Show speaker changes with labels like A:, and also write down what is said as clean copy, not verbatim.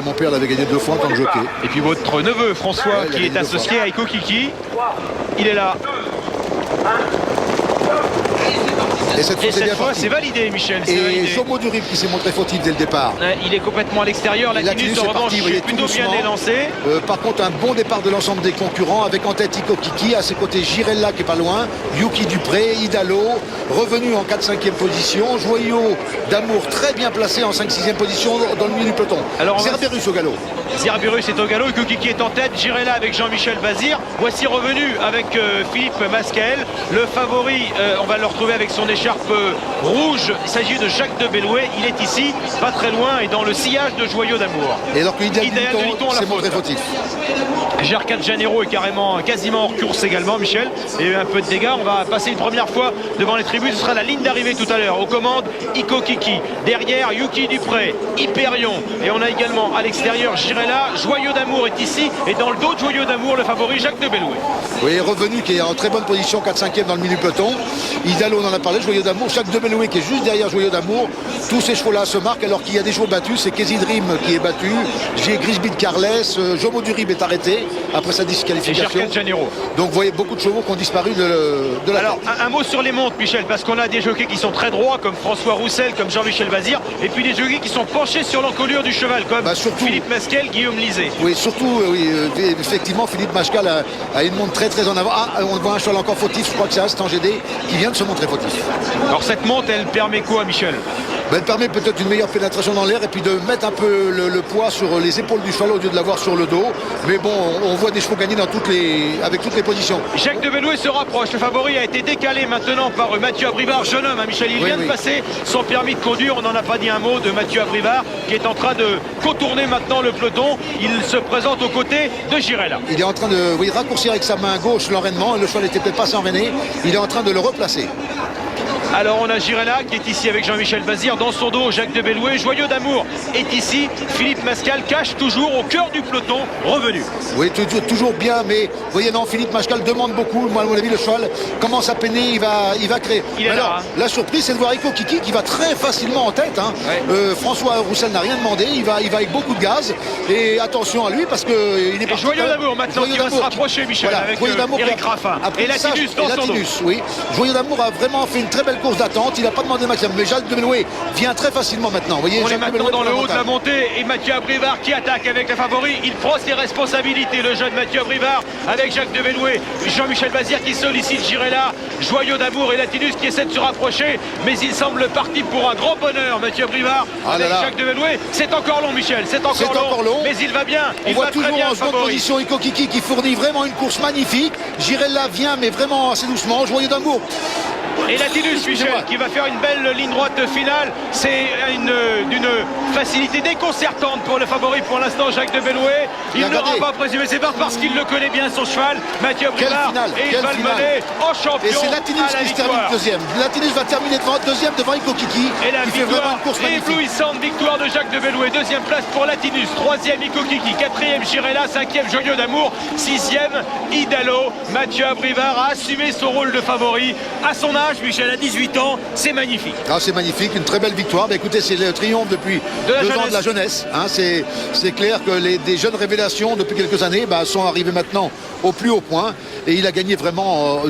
A: Mon père l'avait gagné 2 fois en tant que jockey.
B: Et puis votre neveu François, qui est associé à Iko Kiki, il est là.
A: Et cette fois,
B: c'est validé, Michel.
A: Et Jomo Durib qui s'est montré fautif dès le départ.
B: Il est complètement à l'extérieur. Latinus, en revanche, est plutôt bien élancé.
A: Par contre, un bon départ de l'ensemble des concurrents avec en tête Iko Kiki. À ses côtés, Girella qui est pas loin. Yuki Dupré, Idalo, revenu en 4-5e position. Joyau d'Amour très bien placé en 5-6e position dans le milieu du peloton. Zerberus au galop.
B: Zerberus est au galop. Iko Kiki est en tête. Girella avec Jean-Michel Bazir. Voici revenu avec Philippe Mascael. Le favori, on va le retrouver avec son écharpe rouge. Il s'agit de Jacques de Bellouet. Il est ici, pas très loin, et dans le sillage de Joyau d'Amour.
A: Et alors que Ideal de Liton s'est montré fautif.
B: Gercat Janeiro est quasiment hors course également, Michel. Il y a eu un peu de dégâts. On va passer une première fois devant les tribunes. Ce sera la ligne d'arrivée tout à l'heure. Aux commandes, Iko Kiki. Derrière, Yuki Dupré, Hyperion. Et on a également à l'extérieur Girella. Joyau d'Amour est ici. Et dans le dos de Joyau d'Amour, le favori Jacques de Bellouet.
A: Oui, revenu qui est en très bonne position, 4-5e dans le milieu du peloton. Idalo, on en a parlé, Joyau d'Amour. Jacques de Bellouet qui est juste derrière Joyau d'Amour. Tous ces chevaux-là se marquent alors qu'il y a des chevaux battus. C'est Casey Dream qui est battu. J'ai Grisby de Carles. Jomo Durib est arrêté après sa disqualification. Donc vous voyez beaucoup de chevaux qui ont disparu de la
B: Alors un mot sur les montes, Michel, parce qu'on a des jockeys qui sont très droits comme François Roussel, comme Jean-Michel Bazir, et puis des jockeys qui sont penchés sur l'encolure du cheval comme Philippe Mascael, Guillaume Lisée.
A: Oui, surtout, effectivement, Philippe Mascael a une montre très en avant. Ah, on voit un cheval encore fautif, je crois que c'est Astan GD qui vient de se montrer fautif.
B: Alors cette monte, elle permet quoi, Michel?
A: Elle permet peut-être une meilleure pénétration dans l'air et puis de mettre un peu le poids sur les épaules du cheval au lieu de l'avoir sur le dos. Mais bon, on voit des chevaux gagner avec toutes les positions.
B: Jacques de Bellouet se rapproche. Le favori a été décalé maintenant par Mathieu Abrivard, jeune homme, Michel. Il vient de passer son permis de conduire. On n'en a pas dit un mot de Mathieu Abrivard qui est en train de contourner maintenant le peloton. Il se présente aux côtés de Girella.
A: Il est en train de raccourcir avec sa main gauche l'enrainement. Le cheval n'était peut-être pas s'enraîner. Il est en train de le replacer.
B: Alors on a Girella qui est ici avec Jean-Michel Bazir. Dans son dos, Jacques de Bellouet. Joyau d'Amour est ici. Philippe Mascael cache toujours au cœur du peloton, revenu.
A: Oui, toujours bien, mais vous voyez, non, Philippe Mascael demande beaucoup. Moi, à mon avis, le cheval commence à peiner, il va créer. La surprise, c'est de voir Iko Kiki qui va très facilement en tête. François Roussel n'a rien demandé, il va avec beaucoup de gaz. Et attention à lui parce qu'il n'est pas.
B: Joyau d'Amour maintenant qui va se rapprocher, Michel, avec Eric Raffin. Et Latinus dans son dos.
A: Oui. Joyau d'Amour a vraiment fait une très belle course d'attente. Il n'a pas demandé le maximum. Mais Jacques de Bellouet vient très facilement maintenant. Vous voyez,
B: on est maintenant dans le haut de la montée et Mathieu Abrivard qui attaque avec la favori. Il prend ses responsabilités, le jeune Mathieu Abrivard, avec Jacques de Bellouet, Jean-Michel Bazir qui sollicite Girella, Joyau d'Amour et Latinus qui essaie de se rapprocher. Mais il semble parti pour un grand bonheur, Mathieu Abrivard, avec Jacques de Bellouet. C'est encore long, Michel, c'est encore long. Mais il va bien.
A: On voit toujours en seconde position Iko Kiki qui fournit vraiment une course magnifique. Girella vient, mais vraiment assez doucement. Joyau d'Amour.
B: Et Latinus, Michel, qui va faire une belle ligne droite finale. C'est d'une facilité déconcertante pour le favori pour l'instant, Jacques de Bellouet. Il n'aura pas présumé ses barres parce qu'il le connaît bien, son cheval, Mathieu Abrivard. Et il va le mener en champion.
A: Et c'est Latinus qui se termine deuxième. Latinus va terminer deuxième devant Iko Kiki.
B: Et la victoire éblouissante, victoire de Jacques de Bellouet. Deuxième place pour Latinus. Troisième, Iko Kiki. Quatrième, Girella. Cinquième, Joyau d'Amour. Sixième, Idalo. Mathieu Abrivard a assumé son rôle de favori. À son âge, Michel, à 18 ans, c'est magnifique.
A: C'est magnifique, une très belle victoire. Mais écoutez, c'est le triomphe depuis 2 ans de la jeunesse. C'est clair que des jeunes révélations depuis quelques années sont arrivées maintenant au plus haut point. Et il a gagné vraiment